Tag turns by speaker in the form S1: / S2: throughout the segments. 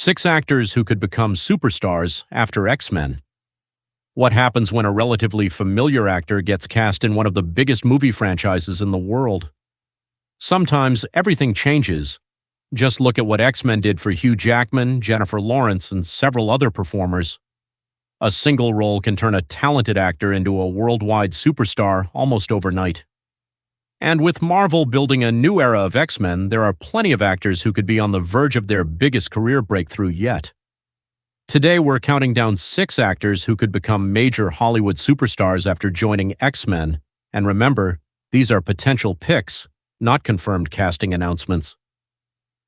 S1: 6 actors who could become superstars after X-Men. What happens when a relatively familiar actor gets cast in one of the biggest movie franchises in the world? Sometimes everything changes. Just look at what X-Men did for Hugh Jackman, Jennifer Lawrence, and several other performers. A single role can turn a talented actor into a worldwide superstar almost overnight. And with Marvel building a new era of X-Men, there are plenty of actors who could be on the verge of their biggest career breakthrough yet. Today we're counting down 6 actors who could become major Hollywood superstars after joining X-Men. And remember, these are potential picks, not confirmed casting announcements.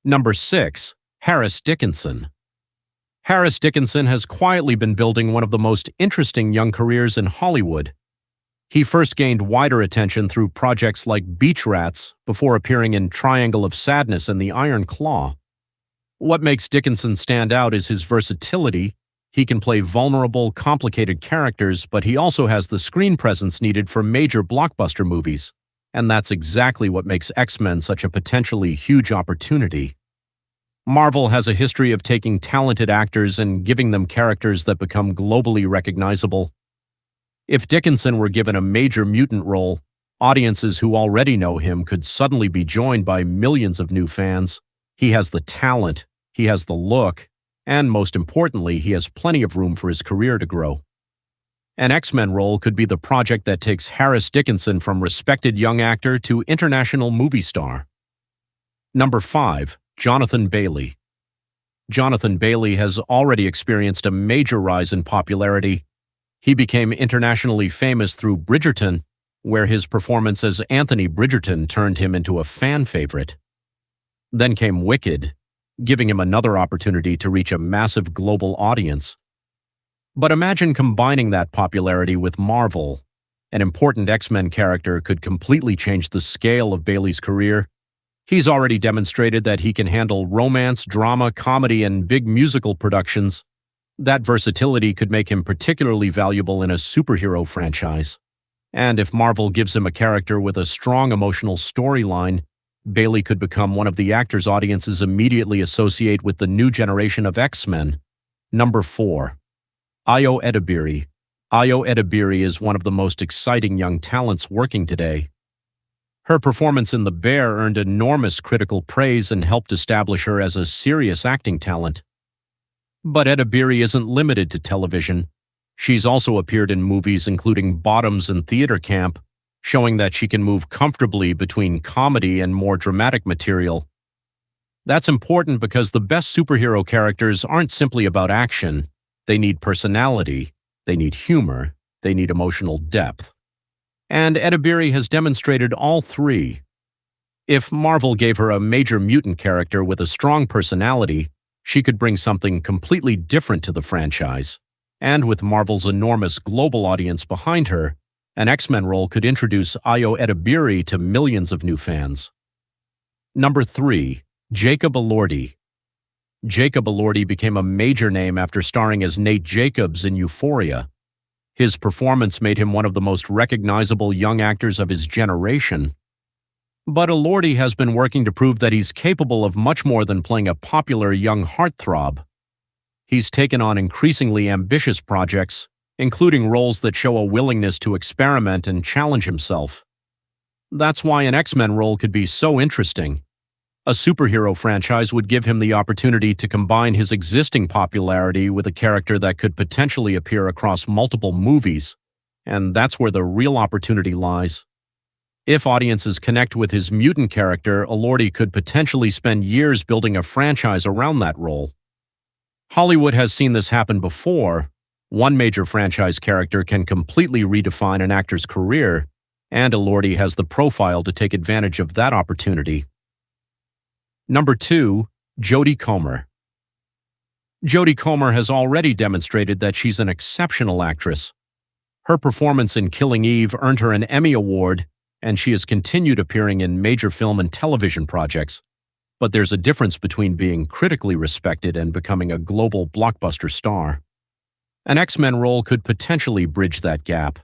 S1: Number 6. Harris Dickinson. Harris Dickinson has quietly been building one of the most interesting young careers in Hollywood. He first gained wider attention through projects like Beach Rats before appearing in Triangle of Sadness and The Iron Claw. What makes Dickinson stand out is his versatility. He can play vulnerable, complicated characters, but he also has the screen presence needed for major blockbuster movies. And that's exactly what makes X-Men such a potentially huge opportunity. Marvel has a history of taking talented actors and giving them characters that become globally recognizable. If Dickinson were given a major mutant role, audiences who already know him could suddenly be joined by millions of new fans. He has the talent, he has the look, and most importantly, he has plenty of room for his career to grow. An X-Men role could be the project that takes Harris Dickinson from respected young actor to international movie star. Number 5. Jonathan Bailey. Jonathan Bailey has already experienced a major rise in popularity. He became internationally famous through Bridgerton, where his performance as Anthony Bridgerton turned him into a fan favorite. Then came Wicked, giving him another opportunity to reach a massive global audience. But imagine combining that popularity with Marvel. An important X-Men character could completely change the scale of Bailey's career. He's already demonstrated that he can handle romance, drama, comedy, and big musical productions. That versatility could make him particularly valuable in a superhero franchise. And if Marvel gives him a character with a strong emotional storyline, Bailey could become one of the actors audiences immediately associate with the new generation of X-Men. Number 4. Ayo Edebiri. Ayo Edebiri is one of the most exciting young talents working today. Her performance in The Bear earned enormous critical praise and helped establish her as a serious acting talent. But Edebiri isn't limited to television. She's also appeared in movies including Bottoms and Theater Camp, showing that she can move comfortably between comedy and more dramatic material. That's important because the best superhero characters aren't simply about action. They need personality, they need humor, they need emotional depth. And Edebiri has demonstrated all three. If Marvel gave her a major mutant character with a strong personality, she could bring something completely different to the franchise. And with Marvel's enormous global audience behind her, an X-Men role could introduce Ayo Edebiri to millions of new fans. Number 3. Jacob Elordi. Jacob Elordi became a major name after starring as Nate Jacobs in Euphoria. His performance made him one of the most recognizable young actors of his generation. But Elordi has been working to prove that he's capable of much more than playing a popular young heartthrob. He's taken on increasingly ambitious projects, including roles that show a willingness to experiment and challenge himself. That's why an X-Men role could be so interesting. A superhero franchise would give him the opportunity to combine his existing popularity with a character that could potentially appear across multiple movies, and that's where the real opportunity lies. If audiences connect with his mutant character, Elordi could potentially spend years building a franchise around that role. Hollywood has seen this happen before. One major franchise character can completely redefine an actor's career, and Elordi has the profile to take advantage of that opportunity. Number 2. Jodie Comer. Jodie Comer has already demonstrated that she's an exceptional actress. Her performance in Killing Eve earned her an Emmy Award, and she has continued appearing in major film and television projects. But there's a difference between being critically respected and becoming a global blockbuster star. An X-Men role could potentially bridge that gap.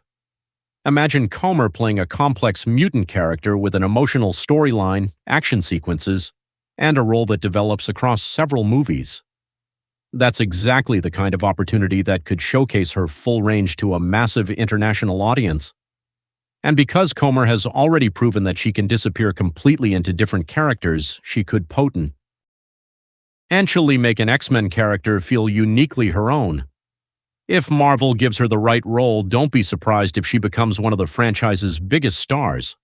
S1: Imagine Comer playing a complex mutant character with an emotional storyline, action sequences, and a role that develops across several movies. That's exactly the kind of opportunity that could showcase her full range to a massive international audience. And because Comer has already proven that she can disappear completely into different characters, she could potent. And she'll make an X-Men character feel uniquely her own. If Marvel gives her the right role, don't be surprised if she becomes one of the franchise's biggest stars.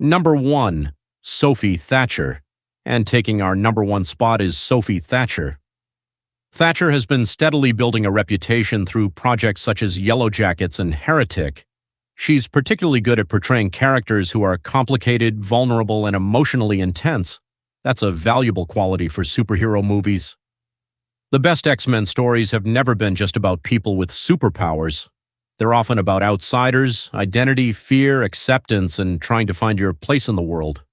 S1: Number 1. Sophie Thatcher. And taking our number 1 spot is Sophie Thatcher. Thatcher has been steadily building a reputation through projects such as Yellow Jackets and Heretic. She's particularly good at portraying characters who are complicated, vulnerable, and emotionally intense. That's a valuable quality for superhero movies. The best X-Men stories have never been just about people with superpowers. They're often about outsiders, identity, fear, acceptance, and trying to find your place in the world.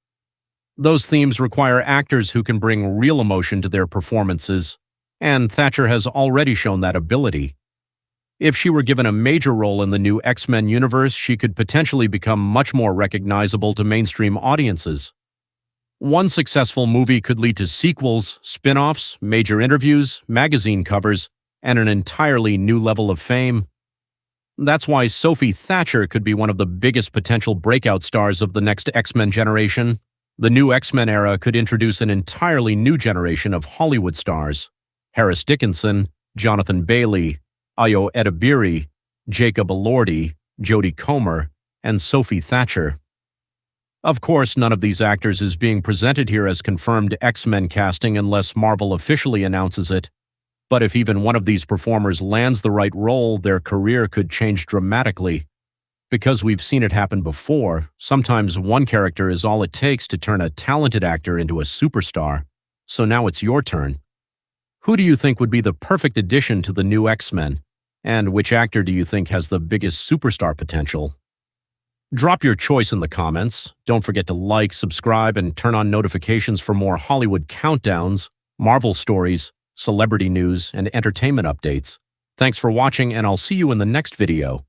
S1: Those themes require actors who can bring real emotion to their performances, and Thatcher has already shown that ability. If she were given a major role in the new X-Men universe, she could potentially become much more recognizable to mainstream audiences. One successful movie could lead to sequels, spin-offs, major interviews, magazine covers, and an entirely new level of fame. That's why Sophie Thatcher could be one of the biggest potential breakout stars of the next X-Men generation. The new X-Men era could introduce an entirely new generation of Hollywood stars. Harris Dickinson, Jonathan Bailey, Ayo Edebiri, Jacob Elordi, Jodie Comer, and Sophie Thatcher. Of course, none of these actors is being presented here as confirmed X-Men casting unless Marvel officially announces it. But if even one of these performers lands the right role, their career could change dramatically. Because we've seen it happen before, sometimes one character is all it takes to turn a talented actor into a superstar. So now it's your turn. Who do you think would be the perfect addition to the new X-Men? And which actor do you think has the biggest superstar potential? Drop your choice in the comments. Don't forget to like, subscribe, and turn on notifications for more Hollywood countdowns, Marvel stories, celebrity news, and entertainment updates. Thanks for watching, and I'll see you in the next video.